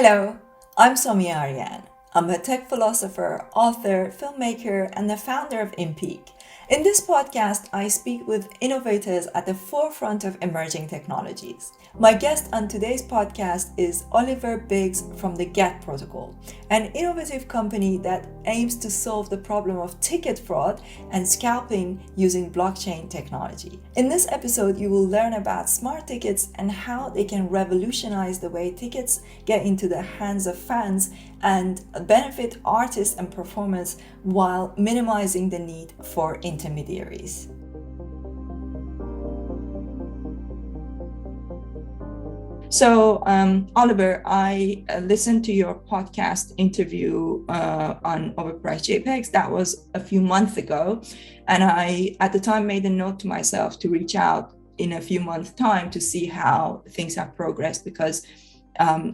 Hello, I'm Somi Arian. I'm a tech philosopher, author, filmmaker, and the founder of Impeak. In this podcast, I speak with innovators at the forefront of emerging technologies. My guest on today's podcast is Olivier Briggs from the GET Protocol, an innovative company that aims to solve the problem of ticket fraud and scalping using blockchain technology. In this episode, you will learn about smart tickets and how they can revolutionize the way tickets get into the hands of fans and benefit artists and performers while minimizing the need for intermediaries. So, Oliver, I listened to your podcast interview on overpriced JPEGs. That was a few months ago. And I, at the time, made a note to myself to reach out in a few months' time to see how things have progressed, because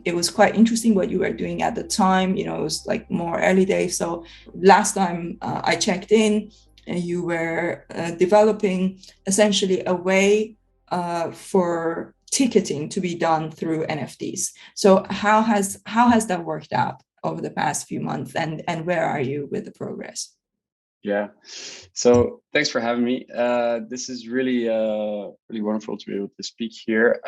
it was quite interesting what you were doing at the time. It was like more early days. So last time I checked in, you were developing essentially a way for ticketing to be done through NFTs. So how has that worked out over the past few months, and where are you with the progress? Yeah, so thanks for having me. This is really really wonderful to be able to speak here.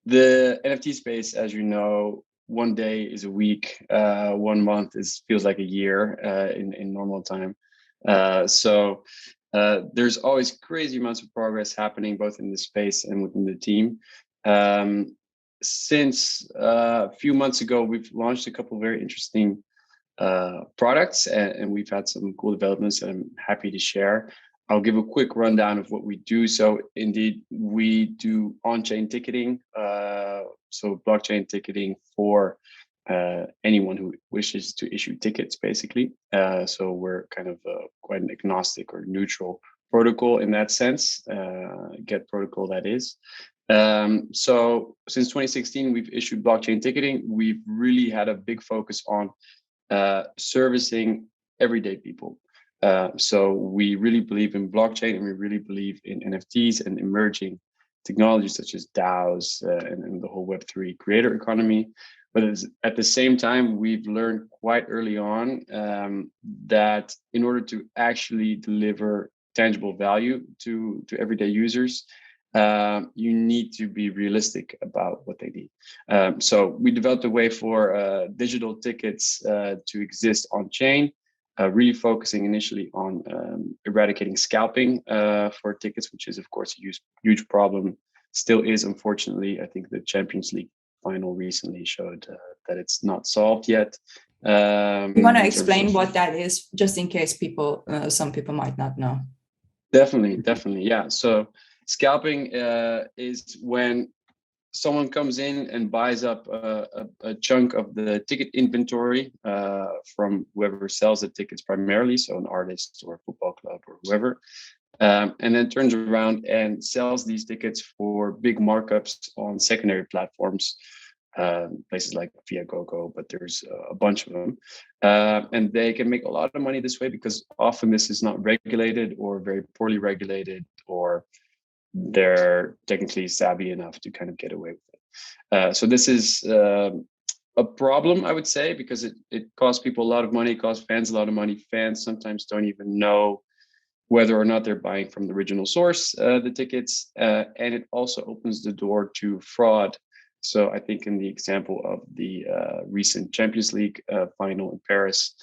The NFT space, as you know, one day is a week, 1 month feels like a year in normal time. There's always crazy amounts of progress happening both in the space and within the team. Since a few months ago, we've launched a couple of very interesting products, and we've had some cool developments that I'm happy to share. I'll give a quick rundown of what we do. So indeed, we do on-chain ticketing, so blockchain ticketing for anyone who wishes to issue tickets, basically. So we're kind of quite an agnostic or neutral protocol in that sense, GET protocol that is. So since 2016, we've issued blockchain ticketing. We've really had a big focus on servicing everyday people. So we really believe in blockchain, and we really believe in NFTs and emerging technologies such as DAOs and the whole Web3 creator economy. But at the same time, we've learned quite early on that in order to actually deliver tangible value to everyday users, you need to be realistic about what they need. So we developed a way for digital tickets to exist on chain, really focusing initially on eradicating scalping for tickets, which is, of course, a huge problem. Still is, unfortunately. I think the Champions League final recently showed that it's not solved yet. You want to explain what that is, just in case some people might not know? Definitely, yeah. So scalping is when someone comes in and buys up a chunk of the ticket inventory from whoever sells the tickets primarily, so an artist or a football club or whoever, and then turns around and sells these tickets for big markups on secondary platforms, places like Viagogo, but there's a bunch of them. And they can make a lot of money this way because often this is not regulated or very poorly regulated, or they're technically savvy enough to kind of get away with it. So this is a problem, I would say, because it costs people a lot of money, it costs fans a lot of money. Fans sometimes don't even know whether or not they're buying from the original source, the tickets, and it also opens the door to fraud. So I think in the example of the recent Champions League final in Paris,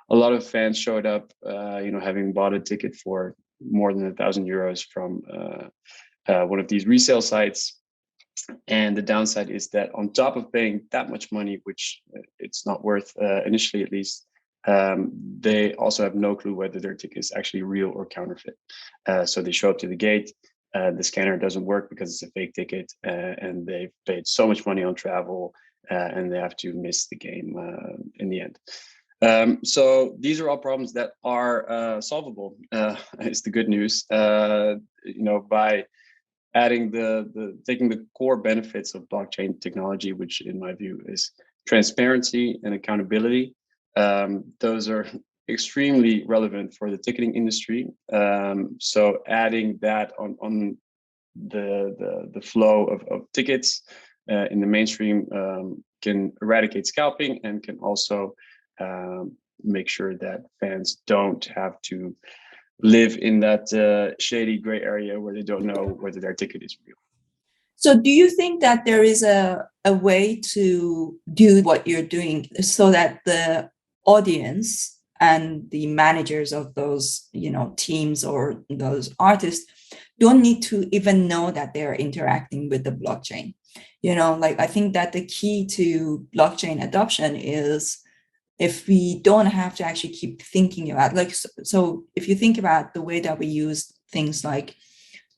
a lot of fans showed up, having bought a ticket for more than €1,000 from one of these resale sites. And the downside is that on top of paying that much money, which it's not worth initially at least, they also have no clue whether their ticket is actually real or counterfeit. So they show up to the gate, the scanner doesn't work because it's a fake ticket, and they've paid so much money on travel, and they have to miss the game in the end. So these are all problems that are solvable, is the good news. By adding taking the core benefits of blockchain technology, which in my view is transparency and accountability. Those are extremely relevant for the ticketing industry. So adding that on the flow of tickets in the mainstream can eradicate scalping and can also make sure that fans don't have to live in that shady gray area where they don't know whether their ticket is real. So do you think that there is a way to do what you're doing so that the audience and the managers of those, teams or those artists don't need to even know that they're interacting with the blockchain? I think that the key to blockchain adoption is if we don't have to actually keep thinking about, so if you think about the way that we use things like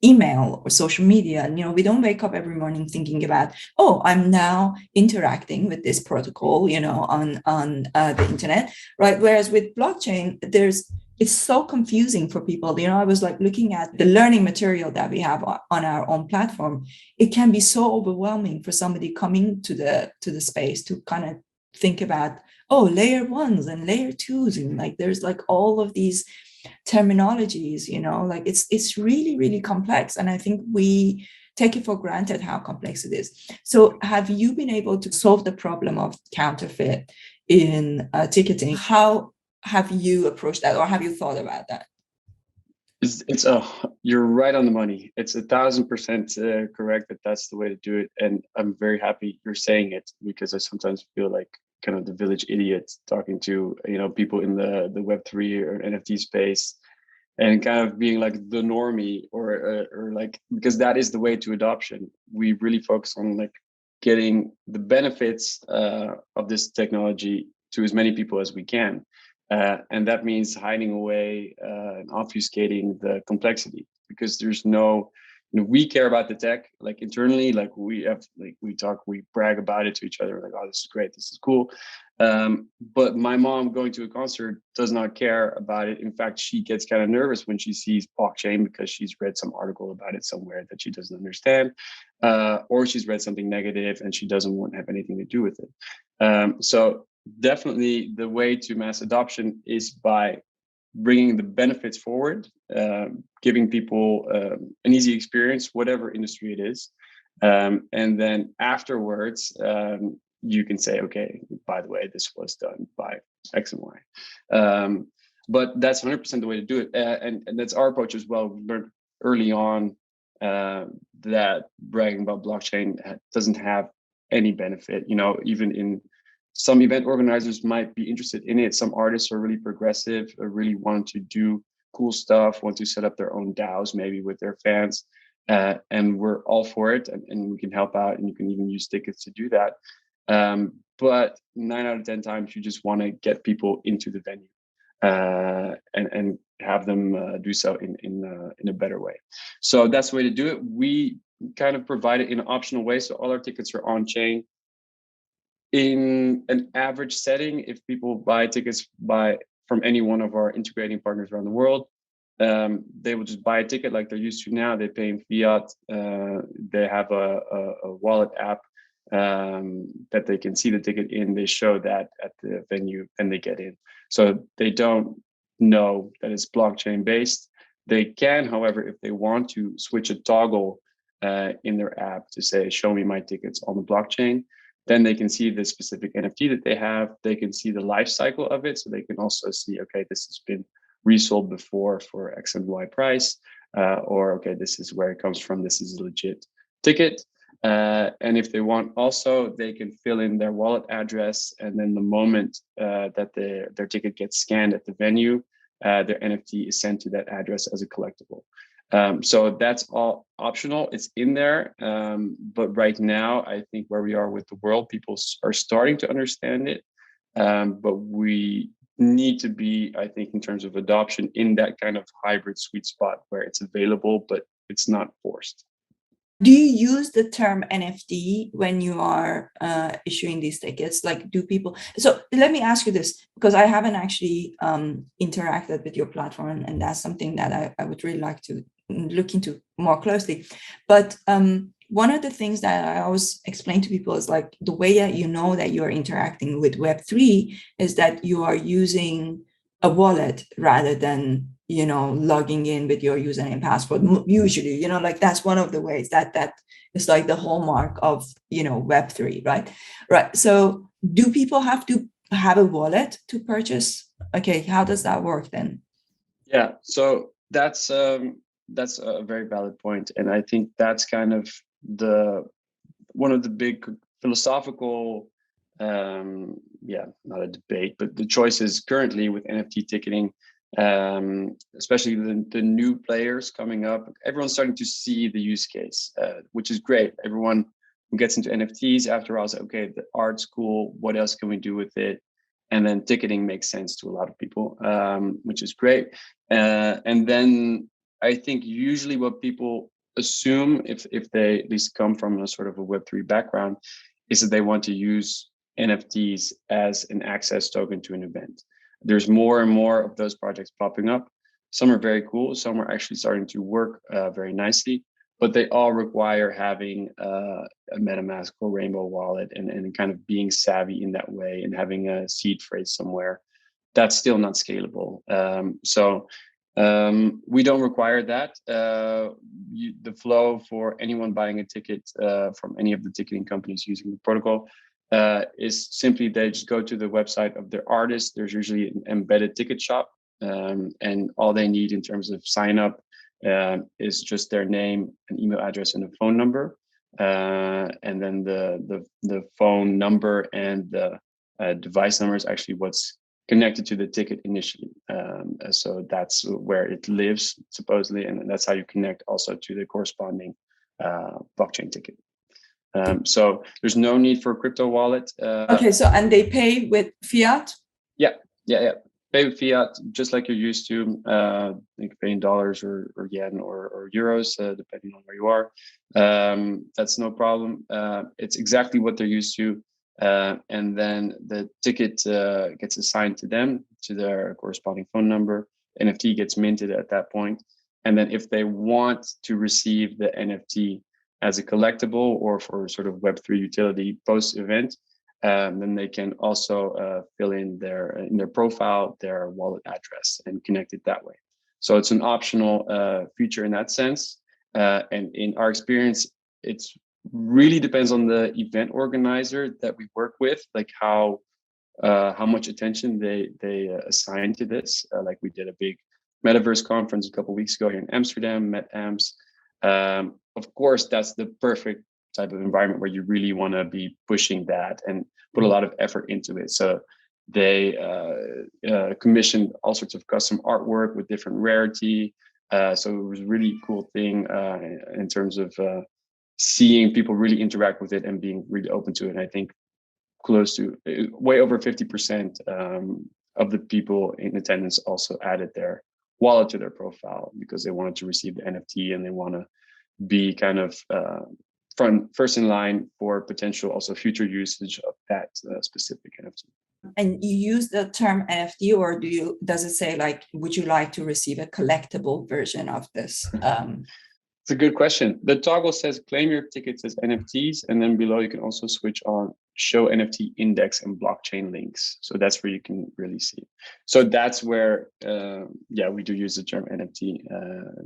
email or social media, we don't wake up every morning thinking about, oh, I'm now interacting with this protocol, on the internet, right? Whereas with blockchain, it's so confusing for people. I was looking at the learning material that we have on our own platform. It can be so overwhelming for somebody coming to the space to kind of think about, oh, layer ones and layer twos, and there's all of these terminologies, it's really, really complex. And I think we take it for granted how complex it is. So have you been able to solve the problem of counterfeit in ticketing? How have you approached that, or have you thought about that? You're right on the money. It's 1,000% correct that's the way to do it. And I'm very happy you're saying it, because I sometimes feel like kind of the village idiot talking to people in the Web3 or NFT space, and kind of being like the normie or because that is the way to adoption. We really focus on getting the benefits of this technology to as many people as we can. And that means hiding away and obfuscating the complexity, because there's no, we care about the tech, internally, we brag about it to each other, oh, this is great, this is cool. But my mom going to a concert does not care about it. In fact, she gets kind of nervous when she sees blockchain, because she's read some article about it somewhere that she doesn't understand, or she's read something negative and she doesn't want to have anything to do with it. So definitely the way to mass adoption is by bringing the benefits forward, giving people an easy experience, whatever industry it is. And then afterwards, you can say, okay, by the way, this was done by X and Y. But that's 100% the way to do it. And that's our approach as well. We learned early on that bragging about blockchain doesn't have any benefit. Even in some event organizers might be interested in it. Some artists are really progressive, or really want to do cool stuff, want to set up their own DAOs maybe with their fans. And we're all for it, and we can help out, and you can even use tickets to do that. But 9 out of 10 times, you just want to get people into the venue and have them do so in a better way. So that's the way to do it. We kind of provide it in an optional way. So all our tickets are on chain. In an average setting, if people buy tickets from any one of our integrating partners around the world, they will just buy a ticket like they're used to now. They pay in fiat. They have a wallet app that they can see the ticket in. They show that at the venue and they get in. So they don't know that it's blockchain based. They can, however, if they want to, switch a toggle in their app to say, show me my tickets on the blockchain. Then they can see the specific NFT that they have. They can see the life cycle of it. So they can also see, okay, this has been resold before for X and Y price, or okay, this is where it comes from. This is a legit ticket. And if they want also, they can fill in their wallet address. And then the moment that their ticket gets scanned at the venue, their NFT is sent to that address as a collectible. So that's all optional. It's in there. But right now, I think where we are with the world, people are starting to understand it. But we need to be, I think, in terms of adoption, in that kind of hybrid sweet spot where it's available, but it's not forced. Do you use the term NFT when you are issuing these tickets? Do people? So let me ask you this, because I haven't actually interacted with your platform, and that's something that I would really like to look into more closely. But one of the things that I always explain to people is the way that you know that you are interacting with Web3 is that you are using a wallet rather than logging in with your username and password. Usually, like that's one of the ways that is like the hallmark of, Web3, right? Right. So do people have to have a wallet to purchase? Okay, how does that work then? Yeah, so that's a very valid point, and I think that's kind of the one of the big philosophical, not a debate, but the choices currently with NFT ticketing, especially the new players coming up. Everyone's starting to see the use case, which is great. Everyone who gets into NFTs after all is like, okay, the art's cool. What else can we do with it? And then ticketing makes sense to a lot of people, which is great. And then I think usually what people assume, if they at least come from a sort of a Web3 background, is that they want to use NFTs as an access token to an event. There's more and more of those projects popping up. Some are very cool. Some are actually starting to work very nicely, but they all require having a MetaMask or Rainbow wallet and kind of being savvy in that way and having a seed phrase somewhere. That's still not scalable. We don't require that. The flow for anyone buying a ticket from any of the ticketing companies using the protocol is simply they just go to the website of their artist. There's usually an embedded ticket shop, and all they need in terms of sign up is just their name, an email address, and a phone number. And then the phone number and the device number is actually what's connected to the ticket initially. So that's where it lives, supposedly, and that's how you connect also to the corresponding blockchain ticket. So there's no need for a crypto wallet. Okay, so and they pay with fiat? Yeah. Pay with fiat, just like you're used to. You can pay in dollars or yen or euros, depending on where you are. That's no problem. It's exactly what they're used to. And then the ticket gets assigned to them, to their corresponding phone number. NFT gets minted at that point. And then if they want to receive the NFT as a collectible or for sort of Web3 utility post-event, then they can also fill in their profile, their wallet address, and connect it that way. So it's an optional feature in that sense. And in our experience, it's really depends on the event organizer that we work with, like how much attention they assign to this. Like we did a big metaverse conference a couple of weeks ago here in Amsterdam, MetAmps. Of course, that's the perfect type of environment where you really want to be pushing that and put a lot of effort into it. So they commissioned all sorts of custom artwork with different rarity. So it was a really cool thing in terms of seeing people really interact with it and being really open to it. And I think close to way over 50% of the people in attendance also added their wallet to their profile because they wanted to receive the NFT and they want to be kind of first in line for potential also future usage of that specific NFT. And you use the term NFT, or does it say like, would you like to receive a collectible version of this? It's a good question. The toggle says claim your tickets as NFTs, and then below you can also switch on show NFT index and blockchain links. So that's where you can really see. So that's where, we do use the term NFT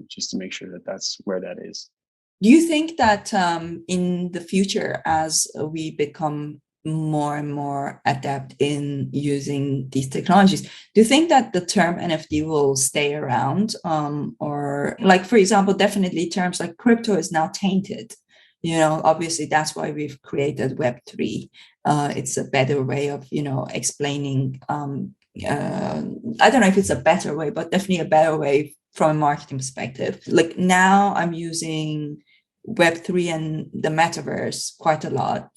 just to make sure that that's where that is. Do you think that in the future, as we become more and more adept in using these technologies, do you think that the term NFT will stay around? Or like, for example, definitely terms like crypto is now tainted. Obviously that's why we've created Web3. It's a better way of, explaining. I don't know if it's a better way, but definitely a better way from a marketing perspective. Like now I'm using Web3 and the metaverse quite a lot.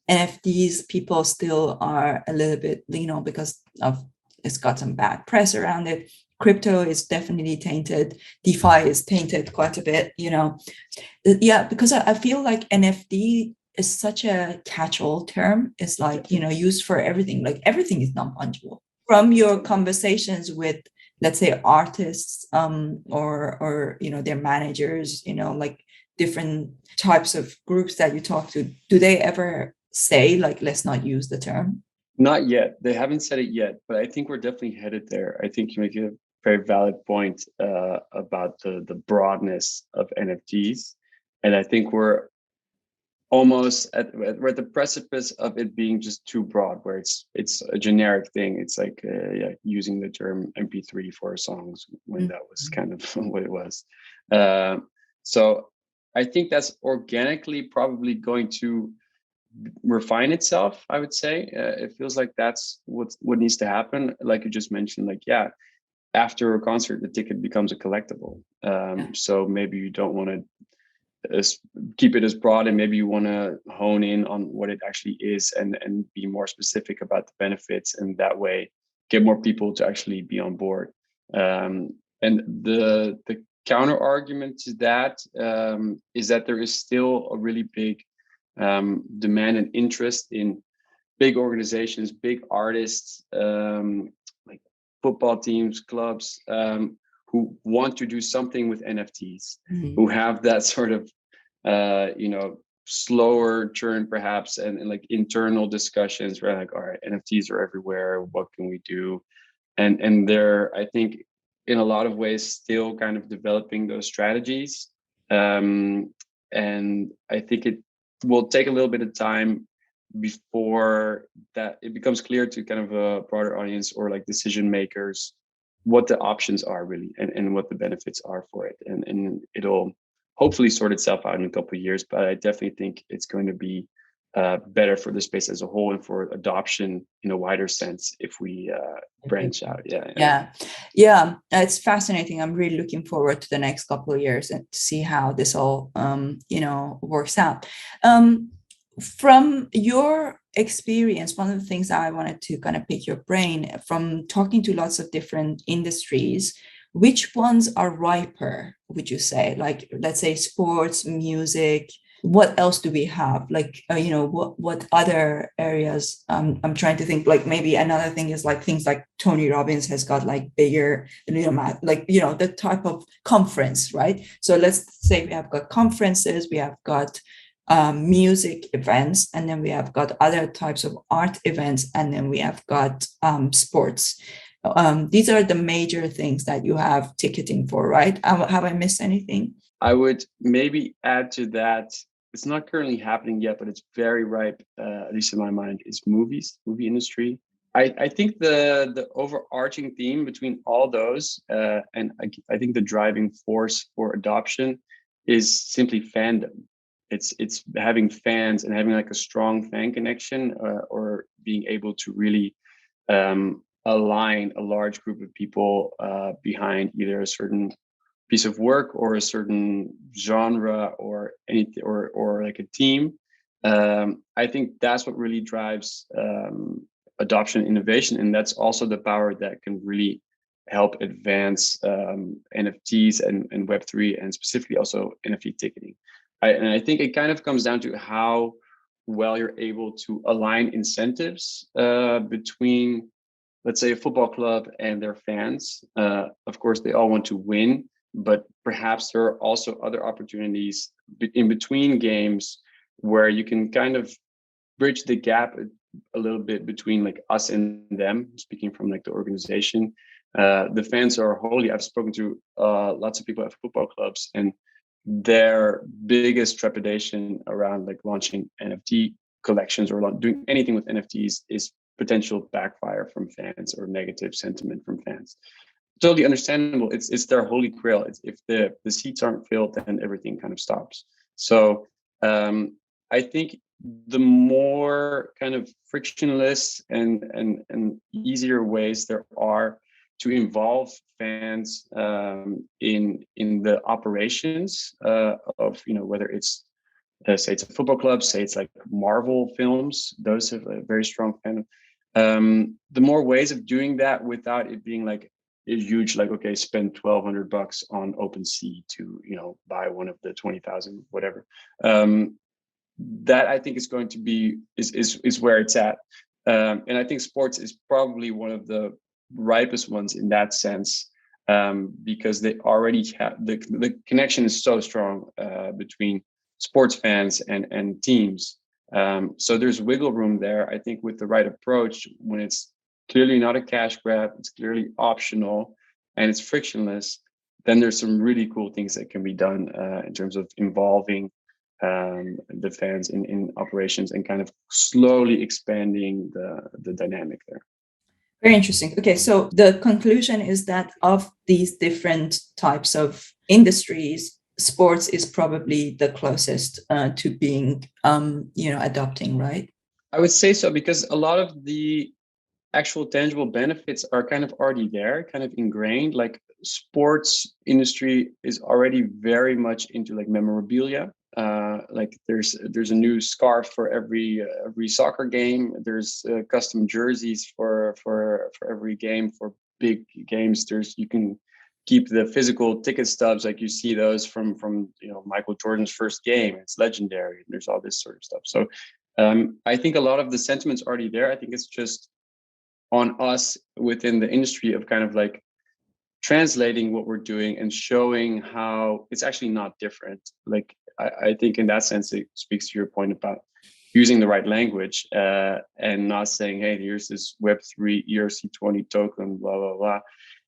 NFTs, people still are a little bit, because of it's got some bad press around it. Crypto is definitely tainted. DeFi is tainted quite a bit, Yeah, because I feel like NFT is such a catch-all term. It's like, used for everything. Like everything is non-fungible. From your conversations with, let's say, artists or their managers, like different types of groups that you talk to, do they ever say like, let's not use the term? Not yet. They haven't said it yet, but I think we're definitely headed there. I think very valid point about the broadness of NFTs, and I think we're almost we're at the precipice of it being just too broad, where it's a generic thing. It's like using the term MP3 for songs when that was kind of what it was. So I think that's organically probably going to refine itself. I would say it feels like that's what needs to happen. Like you just mentioned, like after a concert, the ticket becomes a collectible. So maybe you don't want to keep it as broad, and maybe you want to hone in on what it actually is and be more specific about the benefits, and that way get more people to actually be on board. And the counter argument to that is that there is still a really big demand and interest in big organizations, big artists, like football teams, clubs, who want to do something with NFTs, who have that sort of, slower churn perhaps, and like internal discussions where like, all right, NFTs are everywhere. What can we do? And they're, I think, in a lot of ways, still kind of developing those strategies. And I think it will take a little bit of time before that it becomes clear to kind of a broader audience or like decision makers what the options are really, and what the benefits are for it, and it'll hopefully sort itself out in a couple of years. But I definitely think it's going to be better for the space as a whole and for adoption in a wider sense if we branch out. Yeah, it's fascinating. I'm really looking forward to the next couple of years and to see how this all works out. From your experience, one of the things I wanted to kind of pick your brain from talking to lots of different industries, which ones are riper, would you say? Like, let's say sports, music. What else do we have? Like, what other areas? I'm trying to think. Like, maybe another thing is like things like Tony Robbins has got like bigger, the type of conference, right? So let's say we have got conferences, we have got music events, and then we have got other types of art events, and then we have got sports. These are the major things that you have ticketing for, right? Have I missed anything? I would maybe add to that, it's not currently happening yet, but it's very ripe, at least in my mind, is movie industry. I think the overarching theme between all those, and I think the driving force for adoption is simply fandom. It's having fans and having like a strong fan connection, or being able to really align a large group of people behind either a certain piece of work or a certain genre or anything, or like a team. I think that's what really drives adoption, innovation, and that's also the power that can really help advance NFTs and Web3, and specifically also NFT ticketing. And I think it kind of comes down to how well you're able to align incentives between, let's say, a football club and their fans. Of course, they all want to win, but perhaps there are also other opportunities in between games where you can kind of bridge the gap a little bit between like us and them, speaking from like the organization. The fans are I've spoken to lots of people at football clubs, and their biggest trepidation around like launching NFT collections or doing anything with NFTs is potential backfire from fans or negative sentiment from fans. Totally understandable. It's their holy grail. If the seats aren't filled, then everything kind of stops. So I think the more kind of frictionless and easier ways there are to involve fans in the operations of, whether it's say it's a football club, say it's like Marvel films, those have a very strong fandom. The more ways of doing that without it being like a huge, like, okay, spend $1,200 on OpenSea to buy one of the 20,000 whatever. That I think is going to be is where it's at. And I think sports is probably one of the ripest ones in that sense, because they already have the connection is so strong between sports fans and teams. So there's wiggle room there. I think with the right approach, when it's clearly not a cash grab, it's clearly optional, and it's frictionless, then there's some really cool things that can be done in terms of involving the fans in operations and kind of slowly expanding the dynamic there. Very interesting. Okay, so the conclusion is that of these different types of industries, sports is probably the closest to being, adopting, right? I would say so, because a lot of the actual tangible benefits are kind of already there, kind of ingrained. Like sports industry is already very much into like memorabilia. Like there's a new scarf for every soccer game. There's custom jerseys for every game. For big games, you can keep the physical ticket stubs, like you see those from Michael Jordan's first game. It's legendary. There's all this sort of stuff. So I think a lot of the sentiment's already there. I think it's just on us within the industry of kind of like translating what we're doing and showing how it's actually not different. Like I think in that sense, it speaks to your point about using the right language and not saying, hey, here's this Web3 ERC20 token, blah, blah, blah.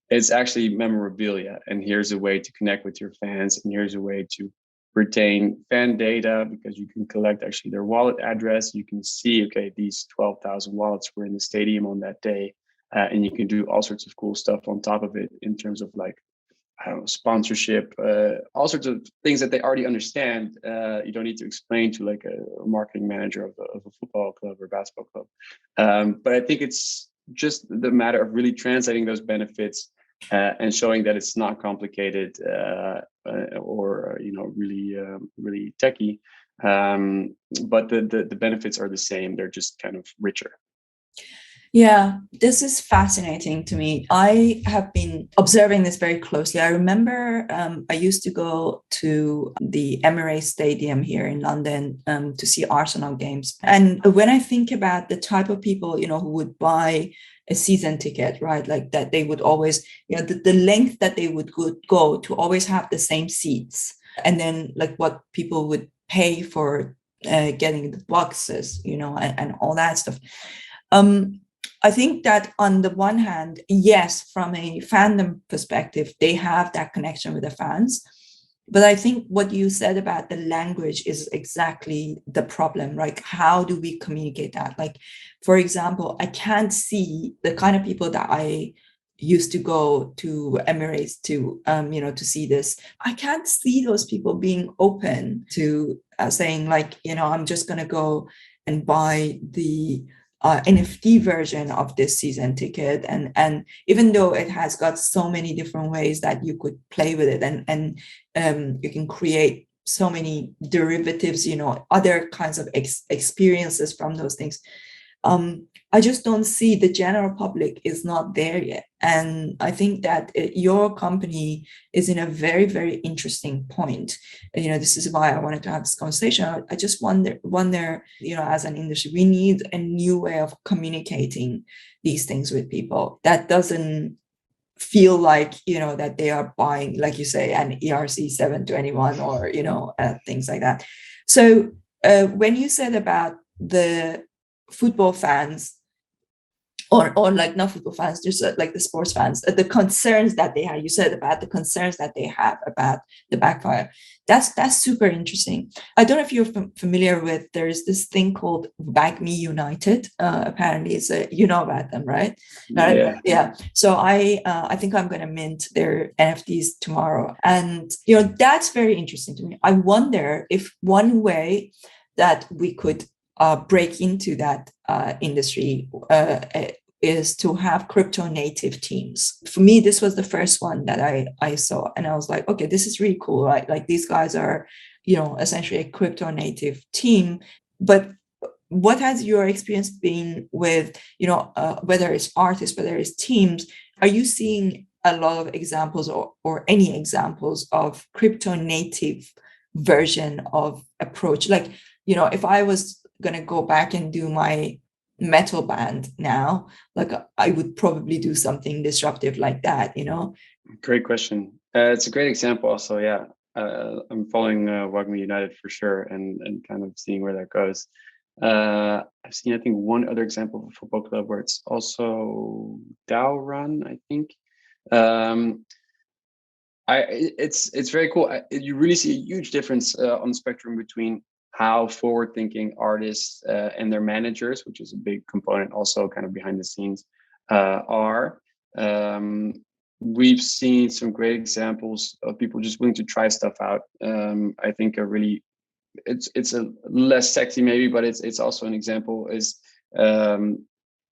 It's actually memorabilia. And here's a way to connect with your fans. And here's a way to retain fan data, because you can collect actually their wallet address. You can see, okay, these 12,000 wallets were in the stadium on that day. And you can do all sorts of cool stuff on top of it in terms of like, I don't know, sponsorship, all sorts of things that they already understand. You don't need to explain to like a marketing manager of a football club or basketball club. But I think it's just the matter of really translating those benefits and showing that it's not complicated or really techy. But the benefits are the same. They're just kind of richer. Yeah, this is fascinating to me. I have been observing this very closely. I remember I used to go to the Emirates Stadium here in London to see Arsenal games. And when I think about the type of people, who would buy a season ticket, right? Like that they would always, the length that they would go to always have the same seats. And then like what people would pay for getting the boxes, and all that stuff. I think that on the one hand, yes, from a fandom perspective, they have that connection with the fans. But I think what you said about the language is exactly the problem. Like, how do we communicate that? Like, for example, I can't see the kind of people that I used to go to Emirates to, to see this. I can't see those people being open to saying like, I'm just going to go and buy the NFT version of this season ticket, and even though it has got so many different ways that you could play with it, and you can create so many derivatives, other kinds of experiences from those things. I just don't see the general public is not there yet. And I think that your company is in a very, very interesting point. This is why I wanted to have this conversation. I just wonder, as an industry, we need a new way of communicating these things with people that doesn't feel like, that they are buying, like you say, an ERC 721 or, things like that. So when you said about the football fans, or like not football fans, just like the sports fans, the concerns that they have, you said about the concerns that they have about the backfire. That's super interesting. I don't know if you're familiar with, there's this thing called Back Me United. Apparently it's about them, right? Yeah. So I think I'm going to mint their NFTs tomorrow. And, that's very interesting to me. I wonder if one way that we could break into that industry is to have crypto native teams. For me, this was the first one that I saw, and I was like, okay, this is really cool, right? Like these guys are, essentially a crypto native team. But what has your experience been with, whether it's artists, whether it's teams? Are you seeing a lot of examples or any examples of crypto native version of approach? Like, if I was going to go back and do my metal band now, like I would probably do something disruptive like that. Great question. It's a great example also. Yeah, I'm following Wagner United for sure, and kind of seeing where that goes. I've seen, I think, one other example of a football club where it's also DAO run, I think, Um, it's very cool. You really see a huge difference on the spectrum between how forward-thinking artists and their managers, which is a big component also kind of behind the scenes, are. Um, we've seen some great examples of people just willing to try stuff out. I think a really it's a less sexy maybe, but it's also an example is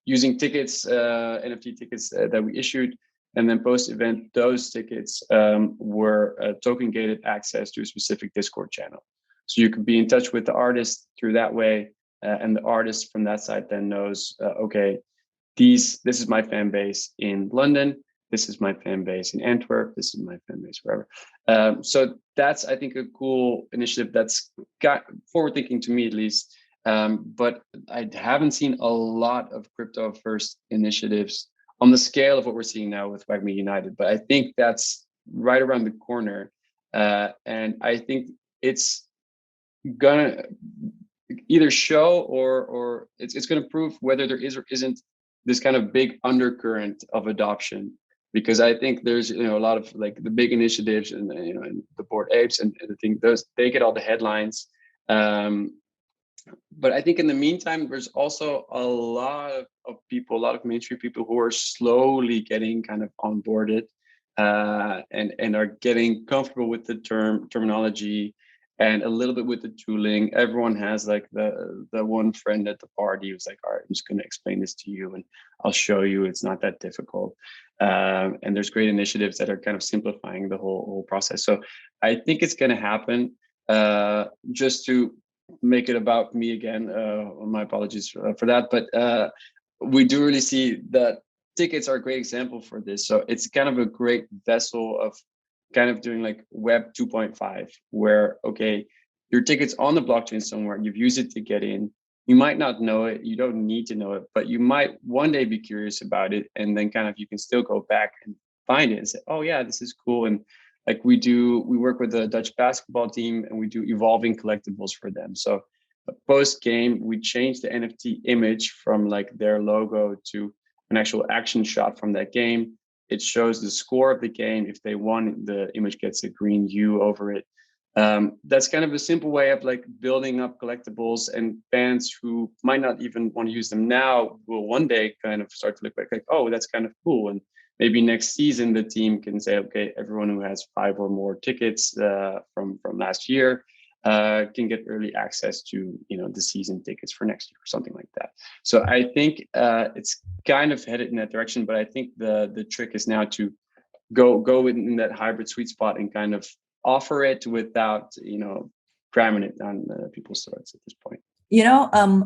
using tickets, NFT tickets that we issued. And then post-event, those tickets were token gated access to a specific Discord channel. So you could be in touch with the artist through that way. And the artist from that side then knows, okay, this is my fan base in London. This is my fan base in Antwerp. This is my fan base wherever. So that's, I think, a cool initiative that's got forward thinking to me at least. But I haven't seen a lot of crypto first initiatives on the scale of what we're seeing now with Wagme United. But I think that's right around the corner. And I think it's gonna either show or it's gonna prove whether there is or isn't this kind of big undercurrent of adoption. Because I think there's a lot of like the big initiatives and and the Bored Apes and the thing, those they get all the headlines. But I think in the meantime, there's also a lot of people, a lot of mainstream people who are slowly getting kind of onboarded and are getting comfortable with the terminology and a little bit with the tooling. Everyone has like the one friend at the party who's like, all right, I'm just going to explain this to you and I'll show you. It's not that difficult. And there's great initiatives that are kind of simplifying the whole process. So I think it's going to happen. Just to make it about me again, my apologies for that, but we do really see that tickets are a great example for this. So it's kind of a great vessel of kind of doing like Web 2.5, where, okay, your ticket's on the blockchain somewhere, you've used it to get in, you might not know it, you don't need to know it, but you might one day be curious about it, and then kind of you can still go back and find it and say, oh yeah, this is cool. And like we work with the Dutch basketball team and we do evolving collectibles for them. So post game, we change the NFT image from like their logo to an actual action shot from that game. It shows the score of the game. If they won, the image gets a green U over it. That's kind of a simple way of like building up collectibles, and fans who might not even want to use them now will one day kind of start to look back like, oh, that's kind of cool. And maybe next season the team can say, okay, everyone who has 5 or more tickets from last year can get early access to the season tickets for next year or something like that. So I think it's kind of headed in that direction, but I think the trick is now to go in that hybrid sweet spot and kind of offer it without cramming it down people's throats at this point.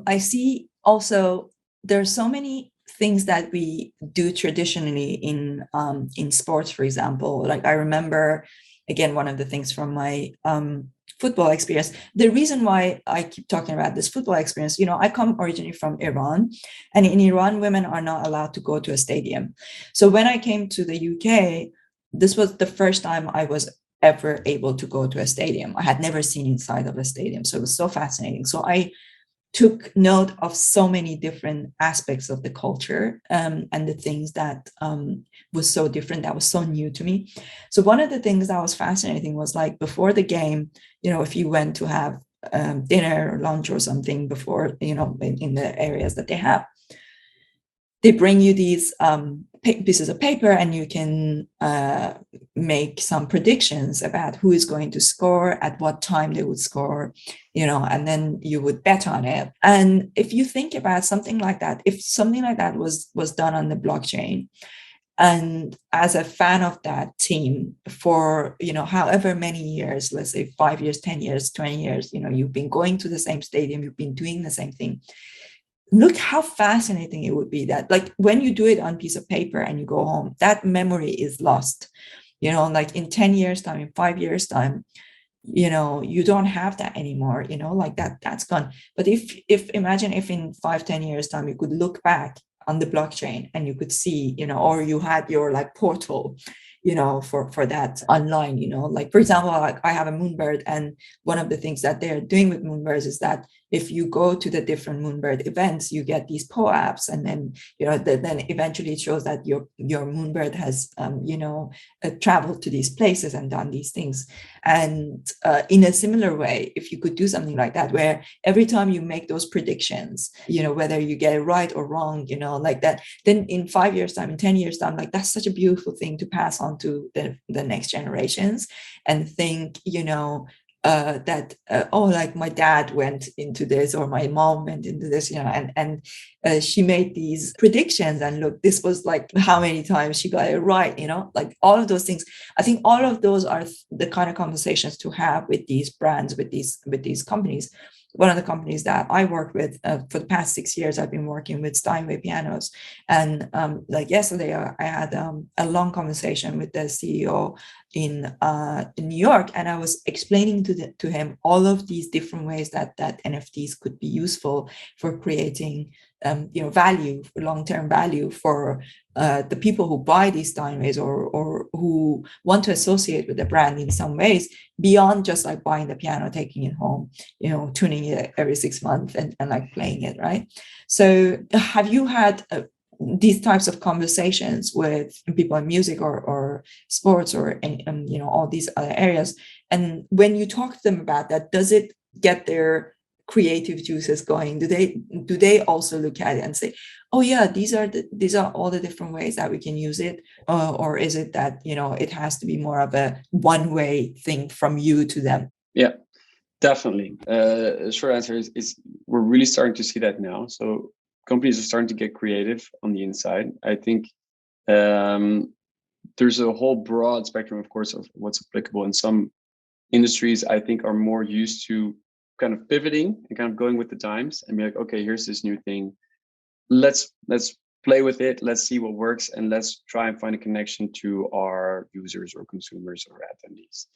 I see also there's so many things that we do traditionally in sports, for example. Like I remember, again, one of the things from my football experience, the reason why I keep talking about this football experience, I come originally from Iran, and in Iran, women are not allowed to go to a stadium. So when I came to the UK, this was the first time I was ever able to go to a stadium. I had never seen inside of a stadium. So it was so fascinating. So I took note of so many different aspects of the culture and the things that was so different, that was so new to me. So one of the things that was fascinating was like before the game, if you went to have dinner or lunch or something before, in the areas that they have, they bring you these pieces of paper, and you can make some predictions about who is going to score, at what time they would score, and then you would bet on it. And if you think about something like that, if something like that was done on the blockchain, and as a fan of that team for however many years, let's say 5 years, 10 years, 20 years, you've been going to the same stadium, you've been doing the same thing. Look how fascinating it would be that, like, when you do it on a piece of paper and you go home, that memory is lost. Like in 10 years time, in 5 years time, you don't have that anymore, like that's gone. But if imagine if in 5-10 years time, you could look back on the blockchain and you could see, or you had your like portal, for that online, like for example, like I have a Moonbird, and one of the things that they're doing with Moonbirds is that if you go to the different Moonbird events, you get these PO-apps, and then then eventually it shows that your Moonbird has traveled to these places and done these things. And in a similar way, if you could do something like that, where every time you make those predictions, whether you get it right or wrong, like that, then in 5 years time, in 10 years time, like that's such a beautiful thing to pass on to the next generations, and think, that like my dad went into this, or my mom went into this, and she made these predictions, and look, this was like how many times she got it right, like all of those things. I think all of those are the kind of conversations to have with these brands, with these companies. One of the companies that I worked with for the past 6 years, I've been working with Steinway pianos. And like yesterday, I had a long conversation with the CEO in New York, and I was explaining to him all of these different ways that NFTs could be useful for creating value, long-term value for the people who buy these Steinways, or who want to associate with the brand in some ways, beyond just like buying the piano, taking it home, tuning it every 6 months, and like playing it, right? So have you had these types of conversations with people in music, or sports, or all these other areas? And when you talk to them about that, does it get their creative juices going? Do they also look at it and say, oh yeah, these are all the different ways that we can use it? Or is it that it has to be more of a one-way thing from you to them? Yeah, definitely. Short answer is we're really starting to see that now. So companies are starting to get creative on the inside. I think there's a whole broad spectrum, of course, of what's applicable. In some industries, I think, are more used to kind of pivoting and kind of going with the times and be like, okay, here's this new thing. Let's play with it. Let's see what works, and let's try and find a connection to our users or consumers or attendees.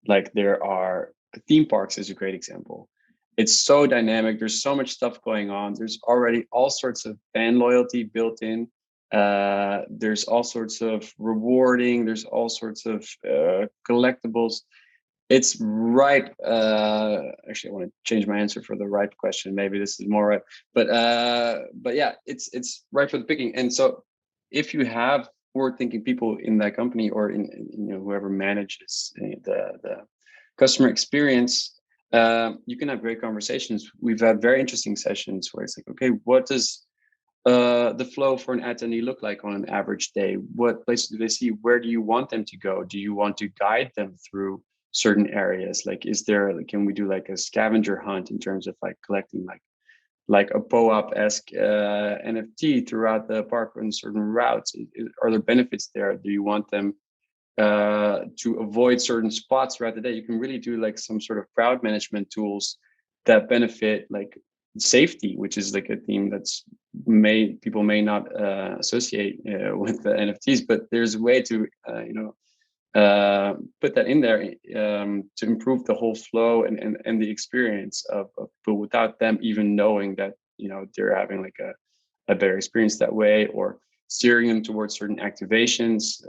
Like there are theme parks is a great example. It's so dynamic. There's so much stuff going on. There's already all sorts of fan loyalty built in. There's all sorts of rewarding. There's all sorts of collectibles. It's right. Actually, I want to change my answer for the right question. Maybe this is more right, but yeah, it's right for the picking. And so, if you have forward-thinking people in that company, or in whoever manages the customer experience, you can have great conversations. We've had very interesting sessions where it's like, okay, what does the flow for an attendee look like on an average day? What places do they see? Where do you want them to go? Do you want to guide them through certain areas? Like, can we do like a scavenger hunt in terms of like collecting like a POAP-esque NFT throughout the park on certain routes? Are there benefits there? Do you want them to avoid certain spots throughout the day? You can really do like some sort of crowd management tools that benefit like safety, which is like a theme that's people may not associate with the NFTs, but there's a way to put that in there to improve the whole flow and the experience of people without them even knowing that they're having like a better experience that way, or steering them towards certain activations,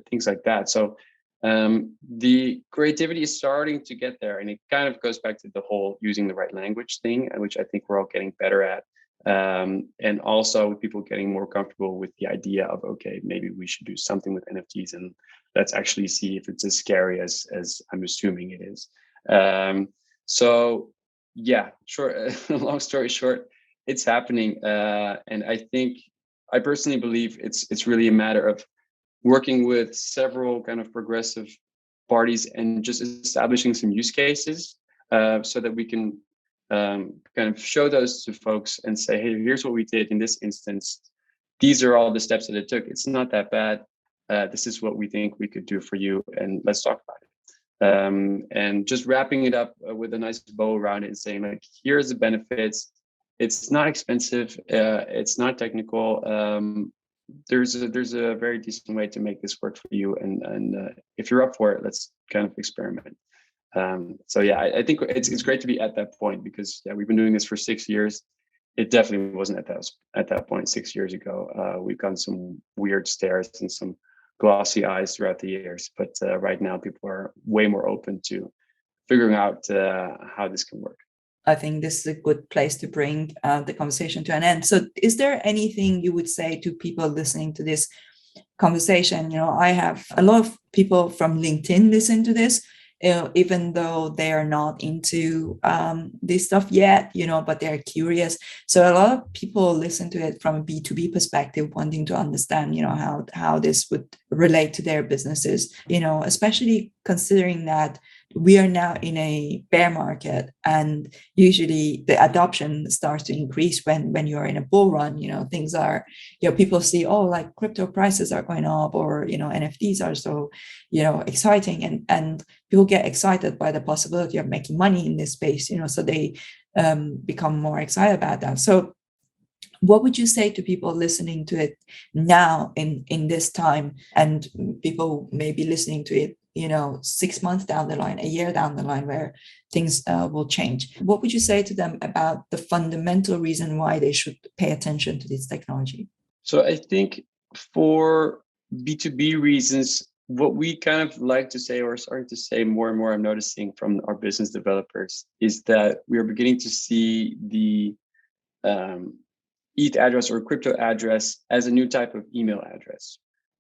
things like that. So the creativity is starting to get there, and it kind of goes back to the whole using the right language thing, which I think we're all getting better at. And also with people getting more comfortable with the idea of, okay, maybe we should do something with NFTs, and let's actually see if it's as scary as I'm assuming it is. So yeah, short, long story short, it's happening. And I personally believe it's really a matter of working with several kind of progressive parties and just establishing some use cases so that we can kind of show those to folks and say, hey, here's what we did in this instance. These are all the steps that it took. It's not that bad. This is what we think we could do for you, and let's talk about it. And just wrapping it up with a nice bow around it and saying, like, here's the benefits. It's not expensive. It's not technical. There's a very decent way to make this work for you, and if you're up for it, let's kind of experiment. So yeah, I think it's great to be at that point, because yeah, we've been doing this for 6 years. It definitely wasn't at that point 6 years ago. We've gotten some weird stares and some glossy eyes throughout the years. But right now, people are way more open to figuring out how this can work. I think this is a good place to bring the conversation to an end. So is there anything you would say to people listening to this conversation? I have a lot of people from LinkedIn listen to this, even though they are not into this stuff yet, but they're curious. So a lot of people listen to it from a B2B perspective, wanting to understand, how this would relate to their businesses, especially considering that we are now in a bear market, and usually the adoption starts to increase when you're in a bull run. Things are, people see, oh, like crypto prices are going up, or NFTs are so exciting, and people get excited by the possibility of making money in this space, so they become more excited about that. So what would you say to people listening to it now in this time, and people maybe listening to it 6 months down the line, a year down the line, where things will change? What would you say to them about the fundamental reason why they should pay attention to this technology? So I think for B2B reasons, what we kind of like to say, or starting to say more and more, I'm noticing from our business developers, is that we are beginning to see the ETH address or crypto address as a new type of email address.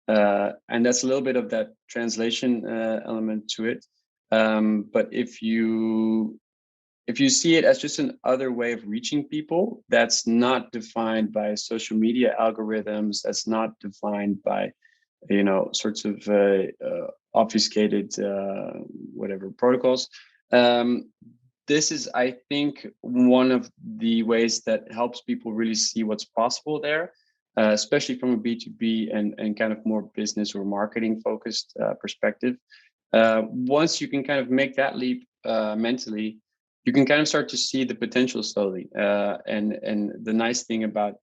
And that's a little bit of that translation element to it. But if you see it as just another way of reaching people, that's not defined by social media algorithms, that's not defined by sorts of obfuscated whatever protocols. This is, I think, one of the ways that helps people really see what's possible there, especially from a B2B and kind of more business or marketing focused perspective. Once you can kind of make that leap mentally, you can kind of start to see the potential slowly. And the nice thing about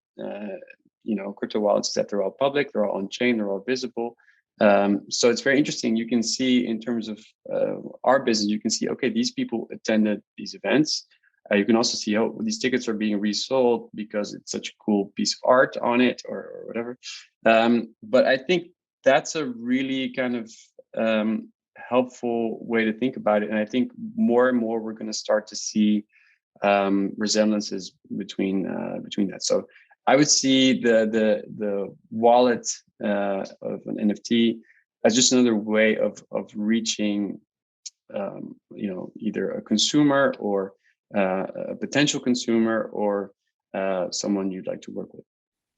crypto wallets is that they're all public, they're all on chain, they're all visible. So it's very interesting. You can see in terms of our business, you can see, okay, these people attended these events. You can also see, oh, these tickets are being resold because it's such a cool piece of art on it or whatever. But I think that's a really kind of helpful way to think about it. And I think more and more we're going to start to see resemblances between that. So I would see the wallet of an NFT as just another way of reaching either a consumer or a potential consumer or someone you'd like to work with.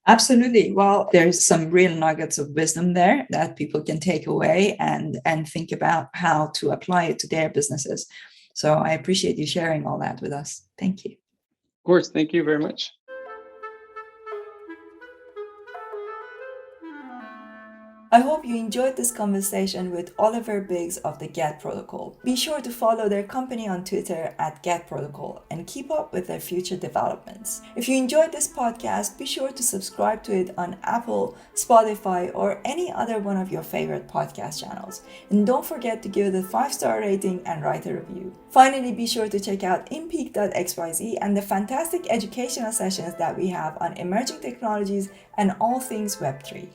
Absolutely. Well, there's some real nuggets of wisdom there that people can take away and think about how to apply it to their businesses. So I appreciate you sharing all that with us. Thank you. Of course. Thank you very much. I hope you enjoyed this conversation with Olivier Briggs of the Get Protocol. Be sure to follow their company on Twitter at Get Protocol and keep up with their future developments. If you enjoyed this podcast, be sure to subscribe to it on Apple, Spotify, or any other one of your favorite podcast channels. And don't forget to give it a 5-star rating and write a review. Finally, be sure to check out impeak.xyz and the fantastic educational sessions that we have on emerging technologies and all things Web3.